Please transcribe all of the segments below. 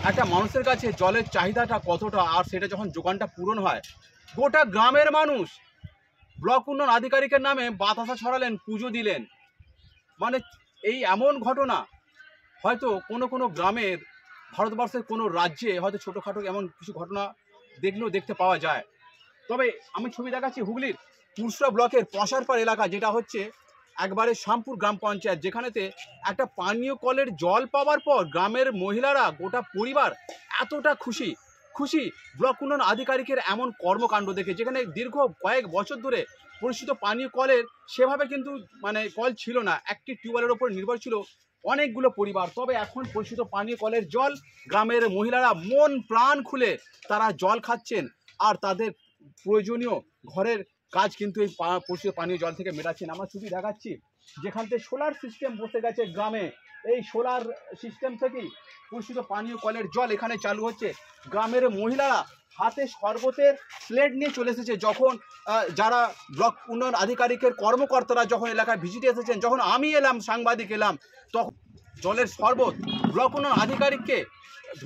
একটা মানুষের কাছে জলের চাহিদাটা কতটা, আর সেটা যখন যোগানটা পূরণ হয়, গোটা গ্রামের মানুষ ব্লক উন্নয়ন আধিকারিকের নামে বাতাসা ছড়ালেন, পুজো দিলেন। মানে এই এমন ঘটনা হয়তো কোনো কোনো গ্রামের, ভারতবর্ষের কোনো রাজ্যে হয়তো ছোটোখাটো এমন কিছু ঘটনা দেখলেও দেখতে পাওয়া যায়। তবে আমি ছবি দেখাচ্ছি হুগলির পুরসরা ব্লকের পশারপাড় এলাকা, যেটা হচ্ছে একবারে শ্যামপুর গ্রাম পঞ্চায়েত, যেখানেতে একটা পানীয় কলের জল পাওয়ার পর গ্রামের মহিলারা, গোটা পরিবার এতটা খুশি ব্লক উন্নয়ন আধিকারিকের এমন কর্মকাণ্ড দেখে, যেখানে দীর্ঘ কয়েক বছর ধরে পরিচিত পানীয় কলের সেভাবে কিন্তু মানে কল ছিল না, একটি টিউবওয়েলের ওপর নির্ভর ছিল অনেকগুলো পরিবার। তবে এখন পরিচিত পানীয় কলের জল গ্রামের মহিলারা মন প্রাণ খুলে তারা জল খাচ্ছেন, আর তাদের প্রয়োজনীয় ঘরের কাজ কিন্তু এই পরিচিত পানীয় জল থেকে মেটাচ্ছেন। আমরা ছবি দেখাচ্ছি যেখান থেকে সোলার সিস্টেম বসে গেছে গ্রামে, এই সোলার সিস্টেম থেকেই পরিচিত পানীয় কলের জল এখানে চালু হচ্ছে। গ্রামের মহিলারা হাতে শরবতের প্লেট নিয়ে চলে এসেছে। যখন যারা ব্লক উন্নয়ন আধিকারিকের কর্মকর্তারা যখন এলাকায় ভিজিটে এসেছেন, যখন আমি এলাম, সাংবাদিক এলাম, তখন জলের শরবত ব্লক উন্নয়ন আধিকারিককে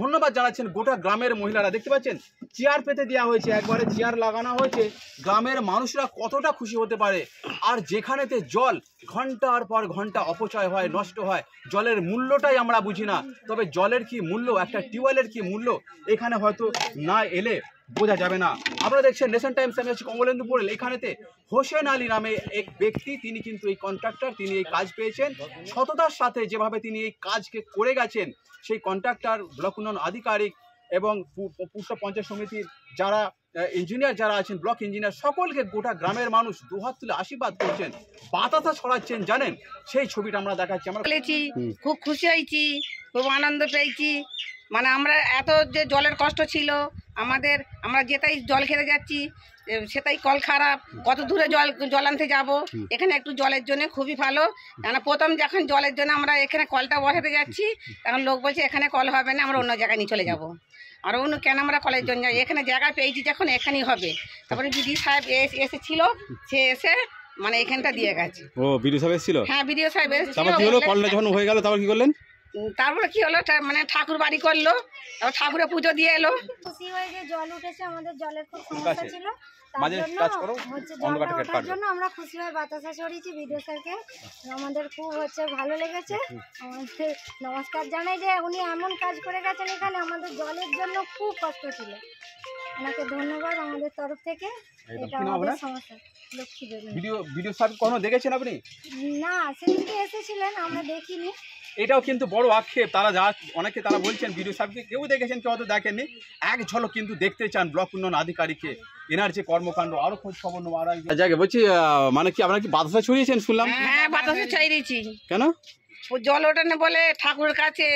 ধন্যবাদ জানাচ্ছেন গোটা গ্রামের মহিলারা। দেখতে পাচ্ছেন চেয়ার পেতে দেওয়া হয়েছে, একবারে চেয়ার লাগানো হয়েছে। গ্রামের মানুষরা কতটা খুশি হতে পারে। আর যেখানেতে জল ঘন্টার পর ঘন্টা অপচয় হয়, নষ্ট হয়, জলের মূল্যটাই আমরা বুঝি না। তবে জলের কি মূল্য, একটা টিউবওয়েলের কি মূল্য, এখানে হয়তো না এলে বোঝা যাবে না। আপনারা দেখছেন নেশন টাইমস, আমি আছি কমলেন্দু পোড়েল। এখানেতে হোসেন আলী নামে এক ব্যক্তি, তিনি কিন্তু এই কন্ট্রাক্টর, তিনি এই কাজ পেয়েছেন সততার সাথে। যেভাবে তিনি এই কাজকে করে গেছেন, সেই কন্ট্রাক্টর, ব্লক উন্নয়ন আধিকারিক এবং পুরসভা পঞ্চায়েত সমিতির যারা ইঞ্জিনিয়ার যারা আছেন, ব্লক ইঞ্জিনিয়ার, সকলকে গোটা গ্রামের মানুষ দুহাত তুলে আশীর্বাদ করছেন, বাতাসা ছড়াচ্ছেন। জানেন, সেই ছবিটা আমরা দেখাচ্ছি। আমরা খুব খুশি হয়েছি, খুব আনন্দ পেয়েছি। মানে আমরা এত যে জলের কষ্ট ছিল আমাদের, আমরা যেটাই জল খেতে যাচ্ছি সেটাই কল খারাপ, কত দূরে জল আনতে যাবো, এখানে একটু জলের জন্য খুবই ভালো। কেন প্রথম যখন জলের জন্য আমরা এখানে কলটা বসাতে যাচ্ছি, তখন লোক বলছে এখানে কল হবে না, আমরা অন্য জায়গায় নিয়ে চলে যাব। আর অন্য কেন আমরা কলের জন্য এখানে জায়গা পেয়েছি যখন, এখানেই হবে। তারপরে বিডি সাহেব এসেছিল, সে এসে মানে এখানটা দিয়ে গেছে। ও বিডিও সাহেব এসেছিল? হ্যাঁ, বিডিও সাহেব এসেছিল। তারপর কি হলো, কলটা যখন হয়ে গেল তারপর কি করলেন? তারপরে কি হলো, মানে ঠাকুর বাড়ি করলো, তারপর ঠাকুরের পুজো দিয়ে এলো। খুশি হয়ে যে জল উঠেছে, আমাদের জলের খুব সমস্যা ছিল, তার জন্য আমরা খুশি হয়ে বাতাসা ছড়িয়েছি বিডিও স্যারকে। আমাদের খুব ভালো লেগেছে। আমাদের নমস্কার জানাই যে উনি এমন কাজ করে গেছেন এখানে, আমাদের জলের জন্য খুব কষ্ট ছিল। ওনাকে ধন্যবাদ আমাদের তরফ থেকে। এটা আমাদের সমস্যা। লক্ষ্মী দেবী। ভিডিও সাহেব কখনো দেখেছেন আপনি? না, সেদিনকে এসেছিলেন, আমরা দেখিনি। এটাও কিন্তু বড় আক্ষেপ। তারা অনেকে তারা বলছেন ভিডিও সাহেবকে কেউ দেখেছেন, কেউ হয়তো দেখেননি। এক ঝলক কিন্তু দেখতে চান ব্লক উন্নয়ন আধিকারিককে, এনার যে কর্মকাণ্ড। আরো খোঁজ খবর নেবো আর জায়গায়। বলছি মানে কি আপনারা কি বাতাসা ছড়িয়েছেন শুনলাম? হ্যাঁ, বাতাসা ছড়িয়েছি। কেন? জল ওঠে না বলে ঠাকুরের কাছে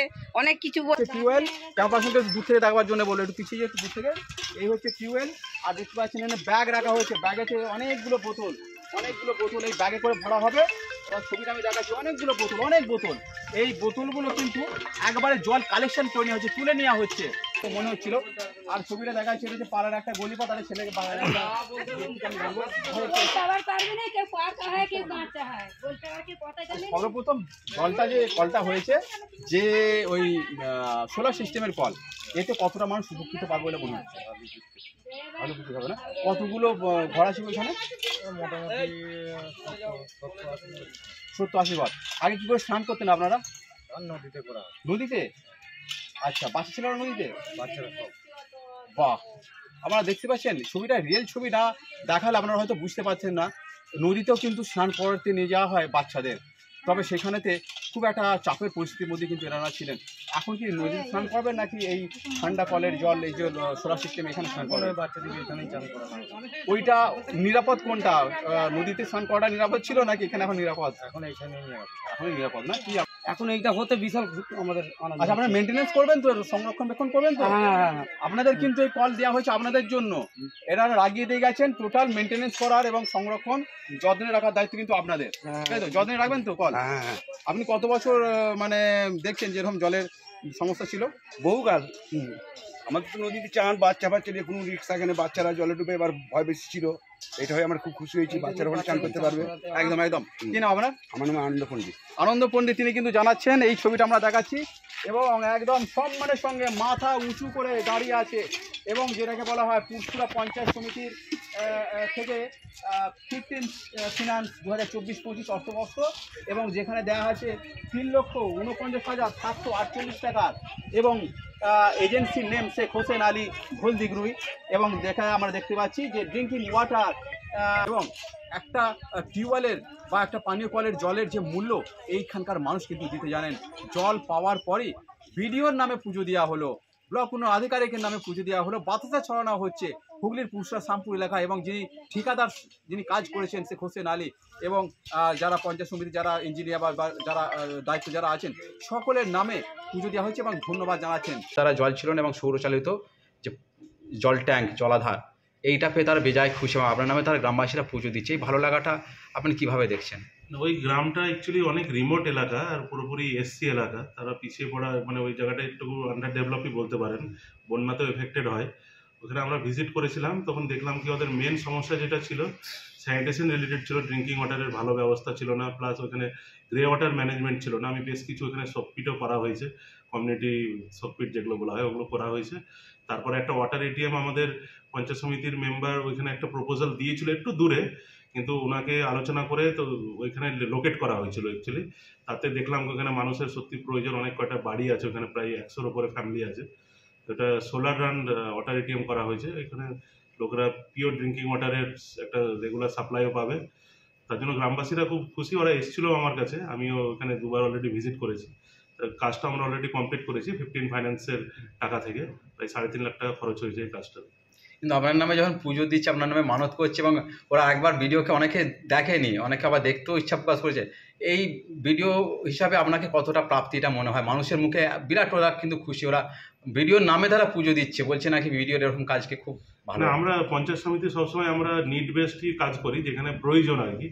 অনেক কিছু টিউবওয়েল ক্যাম্পাসকে দূর থেকে দেখবার জন্য বলে, একটু পিছিয়ে একটু দূর থেকে। এই হচ্ছে টিউবওয়েল। আর দেখতে পাচ্ছেন এখানে ব্যাগ রাখা হয়েছে, ব্যাগেতে অনেকগুলো বোতল এই ব্যাগে করে ভরা হবে। ছবিটা আমি দেখাচ্ছি, অনেক বোতল। এই বোতলগুলো কিন্তু একবারে জল কালেকশন করে নেওয়া হচ্ছে, তুলে নেওয়া হচ্ছে মনে হচ্ছিল। আর ছবিটা দেখাচ্ছি, এটা হচ্ছে পাড়ার একটা গলিপথ, তাদের ছেলেকে সর্বপ্রথম কলটা হয়েছে যে ওই সোলার সিস্টেমের কল, এতে কতটা মানুষ উপকৃত পাবে বলে মনে হচ্ছে? ভালো কিছু হবে না। কতগুলো ঘর আছে ওইখানে? মোটামুটি 70-80 ঘর। আগে কি করে স্নান করতেন আপনারা? নদীতে করা। নদীতে? আচ্ছা, বাচ্চা ছিল না নদীতে? বাচ্চারা সব। বাহ, আপনারা দেখতে পাচ্ছেন ছবিটা, রিয়েল ছবি না দেখালে আপনারা হয়তো বুঝতে পারছেন না। নদীতেও কিন্তু স্নান করাতে নিয়ে যাওয়া হয় বাচ্চাদের। তবে সেখানেতে খুব একটা চাপের পরিস্থিতির মধ্যে কিন্তু এনারা ছিলেন। এখন কি নদীতে স্নান করবেন নাকি এই ঠান্ডা কলের জল, এই যে সোলার সিস্টেম, এখানে স্নান করবেন? বাচ্চাদের এখানেই চান করা হয়। ওইটা নিরাপদ কোনটা? নদীতে স্নান করাটা নিরাপদ ছিল নাকি এখানে এখন নিরাপদ? এখন এইখানেই নিরাপদ। এখনই নিরাপদ না? কি এখন এইটা হতে বিশাল আমাদের আনন্দ। আচ্ছা, আপনারা মেনটেনেন্স করবেন তো, সংরক্ষণ করবেন তো? হ্যাঁ। আপনাদের কিন্তু এই কল দেওয়া হয়েছে আপনাদের জন্য, এরা লাগিয়ে দিয়ে গেছেন। টোটাল মেনটেনেন্স করার এবং সংরক্ষণ যত্নে রাখার দায়িত্ব কিন্তু আপনাদের, তাই তো? যত্নে রাখবেন তো কল? হ্যাঁ। আপনি কত বছর মানে দেখছেন যেরকম জলের সমস্যা ছিল? বহুকাল। আমাদের তো নদীতে চান, বাচ্চা নিয়ে কোনো রিক্স থাকে না, বাচ্চারা জলে ডুবে, এবার ভয় বেশি ছিল। এটা হয়ে আমরা খুব খুশি হয়েছি, বাচ্চারা ওখানে চান করতে পারবে। একদম। কি নাম আপনার? আমার নাম আনন্দ পণ্ডিত। আনন্দ পণ্ডিত, তিনি কিন্তু জানাচ্ছেন। এই ছবিটা আমরা দেখাচ্ছি, এবং একদম সম্মানের সঙ্গে মাথা উঁচু করে দাঁড়িয়ে আছে এবং যেটাকে বলা হয় পুরসুরা পঞ্চায়েত সমিতির থেকে 15 ফিনান্স 2024-25 অর্থবর্ষ এবং যেখানে দেওয়া আছে 3,49,748 টাকা এবং এজেন্সির নেম শেখ হোসেন আলী ঘোলদিগ্রুই এবং আমরা দেখতে পাচ্ছি যে ড্রিঙ্কিং ওয়াটার এবং একটা টিউবওয়েলের বা একটা পানীয় কলের জলের যে মূল্য এইখানকার মানুষ কিন্তু দিতে জানেন। জল পাওয়ার পরে বিডিওর নামে পুজো দেওয়া হলো, ব্লক উন্নয়ন আধিকারিকের নামে পুজো দেওয়া হলো, বাতাসা ছড়ানো হচ্ছে হুগলির পুরসরা শামপুর এলাকা এবং ঠিকাদার যিনি কাজ করেছেন শেখ হোসেন আলী এবং যারা পঞ্চায়েত সমিতি যারা ইঞ্জিনিয়ার বা যারা দায়িত্ব যারা আছেন সকলের নামে পুজো দেওয়া হয়েছে এবং ধন্যবাদ জানাচ্ছেন। তারা জল ছিল না এবং সৌরচালিত যে জল ট্যাঙ্ক জলাধার এইটা পেয়ে তারা বেজায় খুশি এবং আপনার নামে তারা গ্রামবাসীরা পুজো দিচ্ছে। এই ভালো লাগাটা আপনি কিভাবে দেখছেন? ওই গ্রামটা অ্যাকচুয়ালি অনেক রিমোট এলাকা আর পুরোপুরি এসসি এলাকা, তারা পিছিয়ে পড়া মানে ওই জায়গাটা একটু আন্ডার ডেভেলপই বলতে পারেন, বন্যাতেও এফেক্টেড হয়। ওখানে আমরা ভিজিট করেছিলাম, তখন দেখলাম কি ওদের মেন সমস্যা যেটা ছিল স্যানিটেশন রিলেটেড ছিল, ড্রিঙ্কিং ওয়াটারের ভালো ব্যবস্থা ছিল না, প্লাস ওখানে গ্রে ওয়াটার ম্যানেজমেন্ট ছিল না। আমি বেশ কিছু ওখানে সবপিটও করা হয়েছে, কমিউনিটি সবপিট যেগুলো বলা হয় ওগুলো করা হয়েছে। তারপরে একটা ওয়াটার এটিএম আমাদের পঞ্চায়েত সমিতির মেম্বার ওইখানে একটা প্রপোজাল দিয়েছিল একটু দূরে, কিন্তু ওনাকে আলোচনা করে তো ওইখানে লোকেট করা হয়েছিল অ্যাকচুয়ালি। তাতে দেখলাম ওখানে মানুষের সত্যি প্রয়োজন, অনেক কয়টা বাড়ি আছে ওখানে, প্রায় 100-র উপরে ফ্যামিলি আছে। এটা সোলার রান ওয়াটার এটিএম করা হয়েছে, এখানে লোকেরা পিওর ড্রিঙ্কিং ওয়াটারের একটা রেগুলার সাপ্লাইও পাবে। তার জন্য গ্রামবাসীরা খুব খুশি, ওরা এসেছিলো আমার কাছে, আমিও ওখানে 2বার অলরেডি ভিজিট করেছি। কাজটা আমরা অলরেডি কমপ্লিট করেছি 15 ফাইন্যান্সের টাকা থেকে, প্রায় 3.5 লাখ টাকা খরচ হয়েছে এই কাজটা। কিন্তু আপনার নামে যখন পুজো দিচ্ছে, আপনার নামে মানত করছে এবং ওরা একবার ভিডিওকে অনেকে দেখেনি, অনেকে আবার দেখতেও ইচ্ছা প্রকাশ করেছে, এই ভিডিও হিসাবে আপনাকে কতটা প্রাপ্তিটা মনে হয়? মানুষের মুখে বিরাট ওরা কিন্তু খুশি, ওরা ভিডিওর নামে তারা পুজো দিচ্ছে, বলছে নাকি ভিডিওর এরকম কাজকে খুব ভালো। আমরা পঞ্চায়েত সমিতি সবসময় আমরা নিড বেসডই কাজ করি, যেখানে প্রয়োজন আর কি।